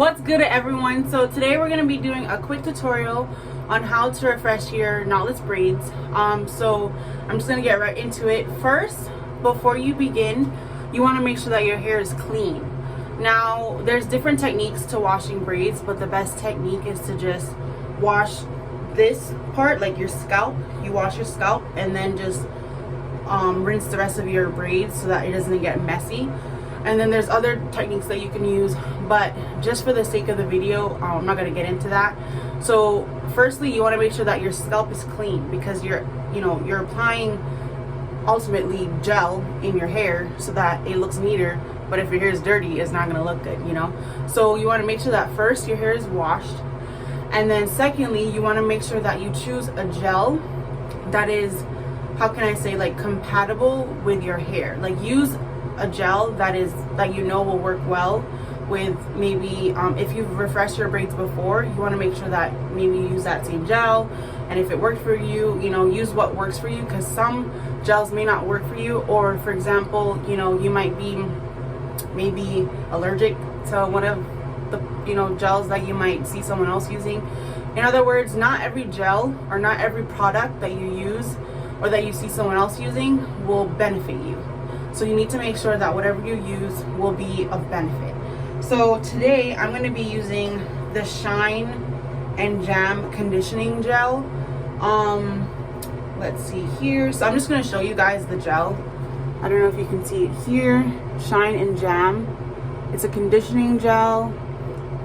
What's good everyone? So today we're going to be doing a quick tutorial on how to refresh your knotless braids. So I'm just going to get right into it. First, before you begin, you want to make sure that your hair is clean. Now there's different techniques to washing braids, but the best technique is to just wash this part, like your scalp. You wash your scalp and then just rinse the rest of your braids so that it doesn't get messy. And then there's other techniques that you can use, but just for the sake of the video, I'm not going to get into that. So firstly, you want to make sure that your scalp is clean, because you're applying ultimately gel in your hair so that it looks neater. But if your hair is dirty, it's not going to look good, So you want to make sure that first your hair is washed, and then secondly, you want to make sure that you choose a gel that is, how can I say, like compatible with your hair. Like use a gel that will work well with maybe if you've refreshed your braids before, you want to make sure that maybe you use that same gel. And if it worked for you, use what works for you, because some gels may not work for you. Or for example, you might be maybe allergic to one of the gels that you might see someone else using. In other words, not every gel or not every product that you use or that you see someone else using will benefit you. So you need to make sure that whatever you use will be of benefit. So today I'm going to be using the Shine and Jam conditioning gel. Let's see here. So I'm just going to show you guys the gel. I don't know if you can see it here. Shine and Jam. It's a conditioning gel,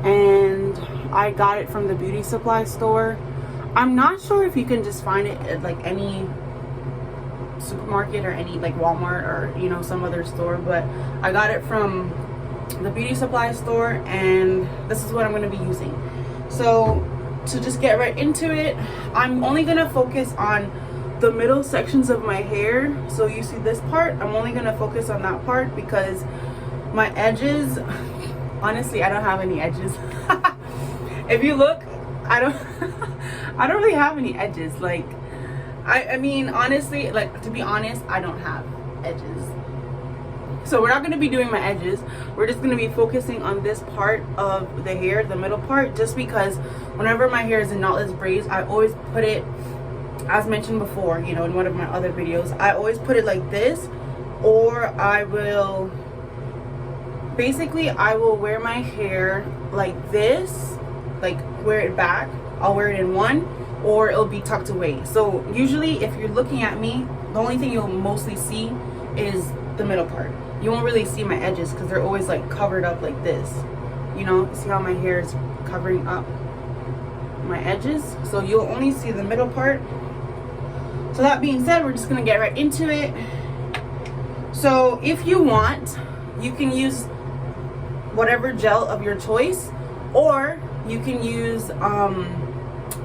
and I got it from the beauty supply store. I'm not sure if you can just find it at like any supermarket or any like Walmart or some other store, but I got it from the beauty supply store, and this is what I'm going to be using. So to just get right into it, I'm only going to focus on the middle sections of my hair. So you see this part, I'm only going to focus on that part, because my edges, honestly, I don't have any edges. If you look, I don't really have any edges. Like I mean, honestly, like, to be honest, I don't have edges. So we're not going to be doing my edges. We're just going to be focusing on this part of the hair, the middle part, just because whenever my hair is in knotless braids, I always put it, as mentioned before, in one of my other videos, I always put it like this, or I will wear my hair like this, like wear it back. I'll wear it in one, or it'll be tucked away. So usually if you're looking at me, the only thing you'll mostly see is the middle part. You won't really see my edges because they're always like covered up like this. See how my hair is covering up my edges? So you'll only see the middle part. So that being said, we're just gonna get right into it. So if you want, you can use whatever gel of your choice, or you can use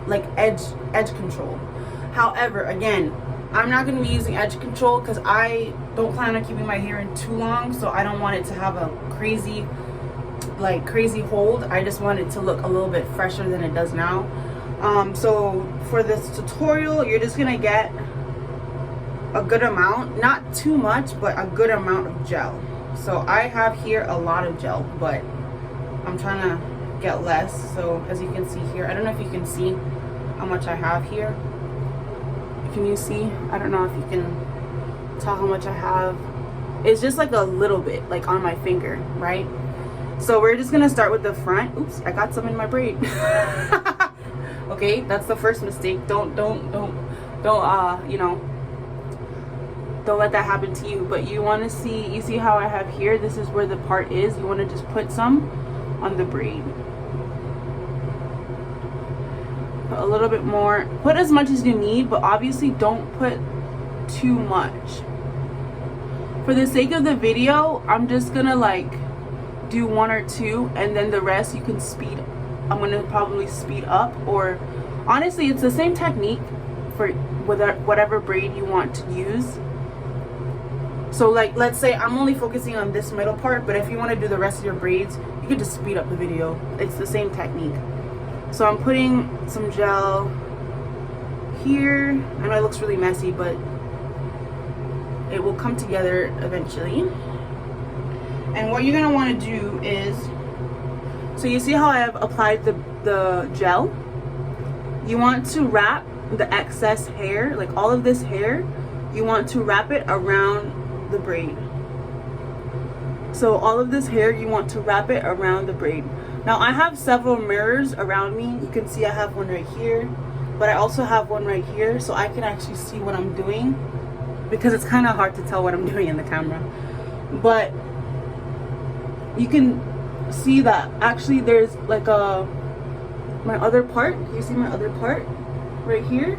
like edge control. However, again, I'm not going to be using edge control because I don't plan on keeping my hair in too long, so I don't want it to have a crazy hold. I just want it to look a little bit fresher than it does now. So for this tutorial, you're just going to get a good amount, not too much, but a good amount of gel. So I have here a lot of gel, but I'm trying to get less. So as you can see here, I don't know if you can see how much I have here. Can you see? I don't know if you can tell how much I have. It's just like a little bit, like on my finger, right? So we're just gonna start with the front. Oops, I got some in my braid. Okay, that's the first mistake. Don't let that happen to you. But you want to see, you see how I have here, this is where the part is. You want to just put some on the braid. Put a little bit more, put as much as you need, but obviously don't put too much. For the sake of the video, I'm just gonna like do one or two, and then the rest you can I'm gonna probably speed up, or honestly it's the same technique for whatever braid you want to use. So like, let's say I'm only focusing on this middle part, but if you want to do the rest of your braids, you can just speed up the video. It's the same technique. So I'm putting some gel here. I know it looks really messy, but it will come together eventually. And what you're going to want to do is So you see how I have applied the gel? You want to wrap the excess hair, like all of this hair, you want to wrap it around the braid. So all of this hair, you want to wrap it around the braid. Now I have several mirrors around me. You can see I have one right here, but I also have one right here, so I can actually see what I'm doing, because it's kind of hard to tell what I'm doing in the camera. But you can see that actually there's like my other part. You see my other part right here?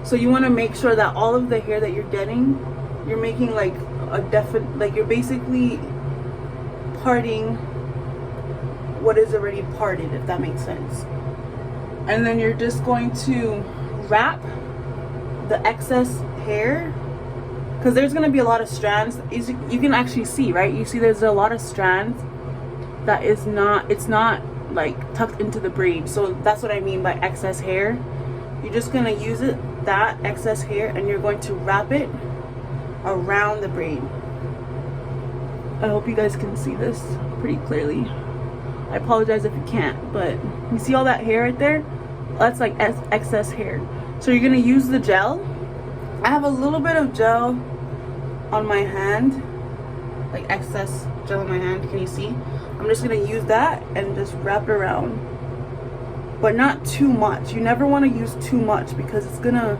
So you want to make sure that all of the hair that you're getting, you're making like a definite, like you're basically parting what is already parted, if that makes sense. And then you're just going to wrap the excess hair, because there's going to be a lot of strands. You can actually see, right? You see there's a lot of strands that is not, it's not like tucked into the braid. So that's what I mean by excess hair. You're just going to use it, that excess hair, and you're going to wrap it around the braid. I hope you guys can see this pretty clearly. I apologize if you can't, but you see all that hair right there? That's like excess hair. So you're gonna use the gel. I have a little bit of gel on my hand, like excess gel on my hand. Can you see? I'm just gonna use that and just wrap it around, but not too much. You never want to use too much, because it's gonna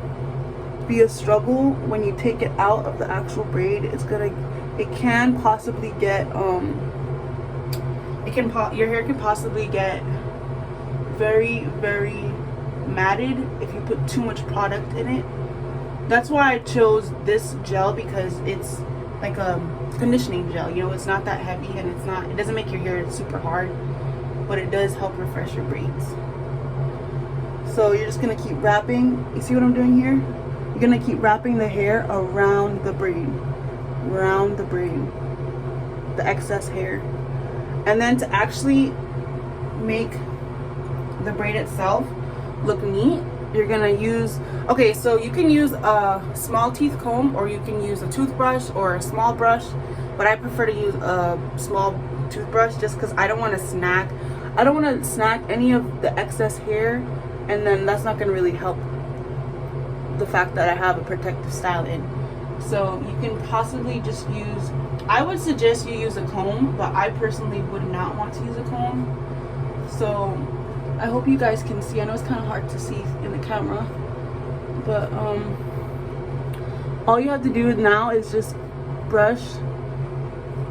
be a struggle when you take it out of the actual braid. It can possibly get your hair can possibly get very, very matted if you put too much product in it. That's why I chose this gel, because it's like a conditioning gel. You know, it's not that heavy, and it doesn't make your hair super hard, but it does help refresh your braids. So you're just gonna keep wrapping. You see what I'm doing here? You're gonna keep wrapping the hair around the braid, the excess hair. And then to actually make the braid itself look neat, you're gonna use, okay, so you can use a small teeth comb, or you can use a toothbrush or a small brush, but I prefer to use a small toothbrush, just because I don't want to snack any of the excess hair, and then that's not gonna really help the fact that I have a protective style in. So you can possibly just use, I would suggest you use a comb, but I personally would not want to use a comb. So I hope you guys can see. I know it's kind of hard to see in the camera, but all you have to do now is just brush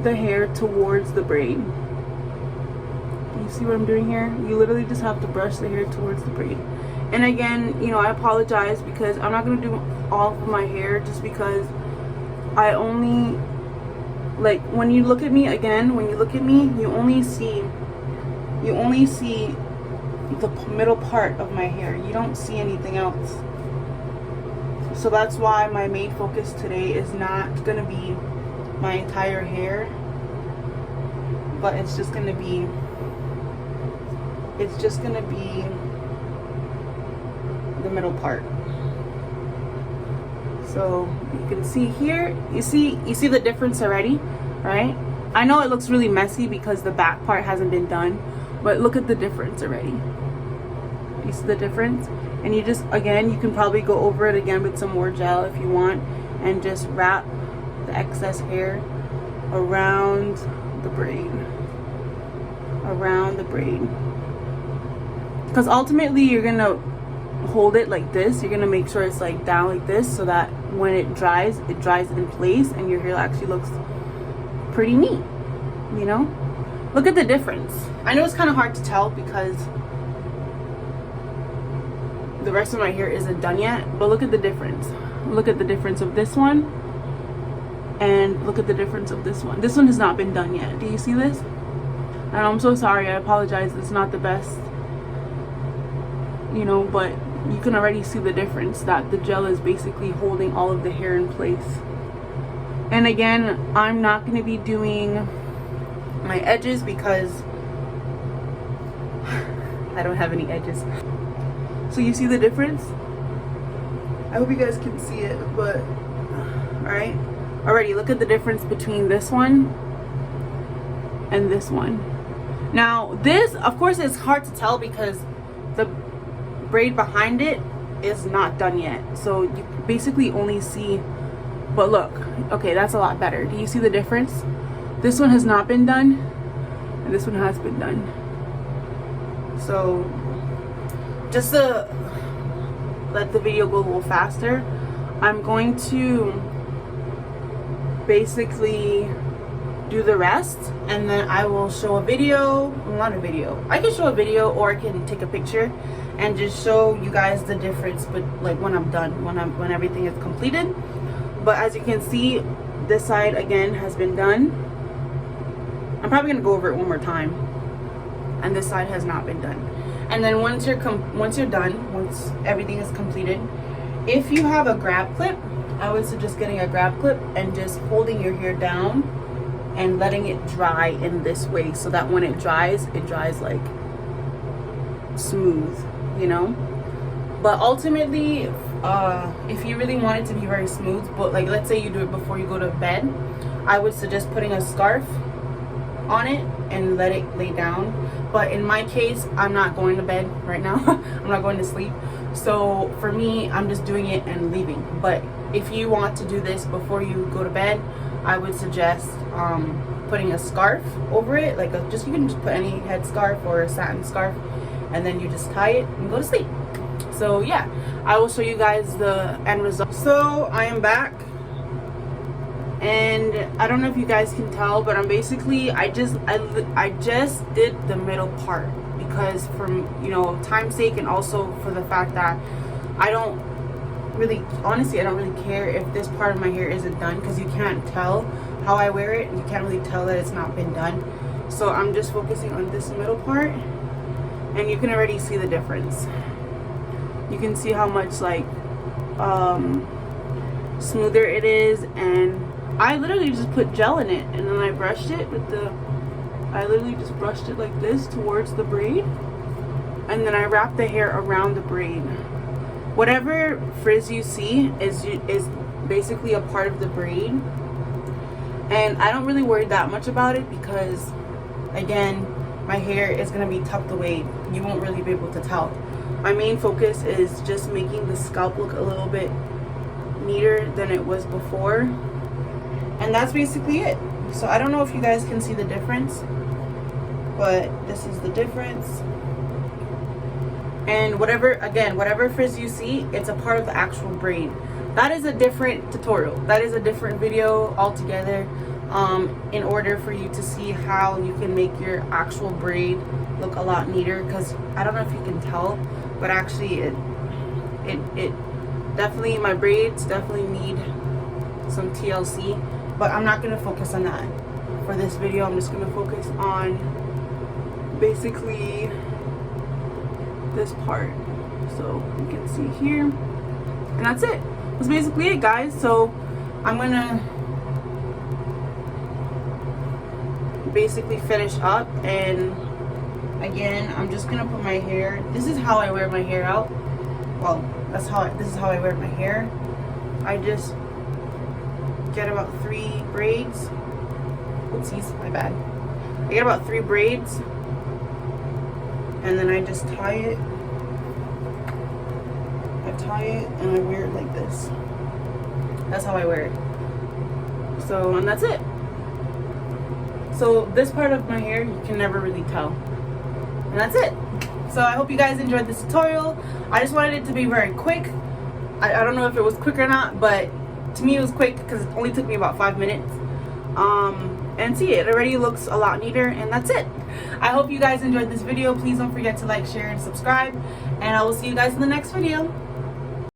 the hair towards the braid. You see what I'm doing here? You literally just have to brush the hair towards the braid. And again, you know, I apologize because I'm not going to do all of my hair, just because I only, like, when you look at me, you only see the middle part of my hair. You don't see anything else. So that's why my main focus today is not going to be my entire hair, but it's just going to be the middle part. So you can see here, you see the difference already, right? I know it looks really messy because the back part hasn't been done, but look at the difference already. You see the difference? And you just, again, you can probably go over it again with some more gel if you want, and just wrap the excess hair around the braid. Because ultimately you're gonna hold it like this. You're gonna make sure it's like down like this, so that when it dries in place, and your hair actually looks pretty neat, you know? Look at the difference. I know it's kind of hard to tell because the rest of my hair isn't done yet, but look at the difference. Look at the difference of this one, and look at the difference of this one. This one has not been done yet. Do you see this? And I'm so sorry, I apologize, it's not the best, you know, but you can already see the difference, that the gel is basically holding all of the hair in place. And again, I'm not going to be doing my edges because I don't have any edges. So you see the difference? I hope you guys can see it, but alright. Already, look at the difference between this one and this one. Now this, of course, is hard to tell because the braid behind it is not done yet, so you basically only see, but look, okay, that's a lot better. Do you see the difference? This one has not been done and this one has been done. So just to let the video go a little faster, I'm going to basically do the rest, and then I will show a video. Not a video, I can show a video, or I can take a picture and just show you guys the difference, but like when I'm done, when everything is completed. But as you can see, this side again has been done. I'm probably gonna go over it one more time, and this side has not been done. And then once you're done, once everything is completed, if you have a grab clip, I would suggest getting a grab clip and just holding your hair down and letting it dry in this way, so that when it dries like smooth, you know. But ultimately, if you really want it to be very smooth, but like let's say you do it before you go to bed, I would suggest putting a scarf on it and let it lay down. But in my case, I'm not going to bed right now. I'm not going to sleep, so for me, I'm just doing it and leaving. But if you want to do this before you go to bed, I would suggest putting a scarf over it, like you can just put any head scarf or a satin scarf, and then you just tie it and go to sleep. So yeah, I will show you guys the end result. So I am back, and I don't know if you guys can tell, but I'm basically, I just did the middle part because, from, you know, time's sake, and also for the fact that I don't really care if this part of my hair isn't done, because you can't tell how I wear it, and you can't really tell that it's not been done. So I'm just focusing on this middle part, and you can already see the difference. You can see how much like smoother it is, and I literally just put gel in it, and then I brushed it with I literally just brushed it like this towards the braid, and then I wrapped the hair around the braid. Whatever frizz you see is basically a part of the braid, and I don't really worry that much about it because, again, my hair is going to be tucked away. You won't really be able to tell. My main focus is just making the scalp look a little bit neater than it was before, and that's basically it. So I don't know if you guys can see the difference, but this is the difference. And whatever frizz you see, it's a part of the actual braid. That is a different tutorial. That is a different video altogether, in order for you to see how you can make your actual braid look a lot neater. Because I don't know if you can tell, but actually it definitely, my braids definitely need some TLC. But I'm not going to focus on that for this video. I'm just going to focus on basically this part, so you can see here, and that's it. That's basically it, guys. So I'm gonna basically finish up, and again, I'm just gonna put my hair, this is how I wear my hair out. Well, this is how I wear my hair. I just get about 3 braids. Oopsies, my bad. I get about 3 braids, and then I just tie it. I tie it and I wear it like this. That's how I wear it. So, and that's it. So this part of my hair, you can never really tell. And that's it. So I hope you guys enjoyed this tutorial. I just wanted it to be very quick. I don't know if it was quick or not, but to me it was quick because it only took me about 5 minutes. And see, it already looks a lot neater, and that's it. I hope you guys enjoyed this video. Please don't forget to like, share, and subscribe, and I will see you guys in the next video.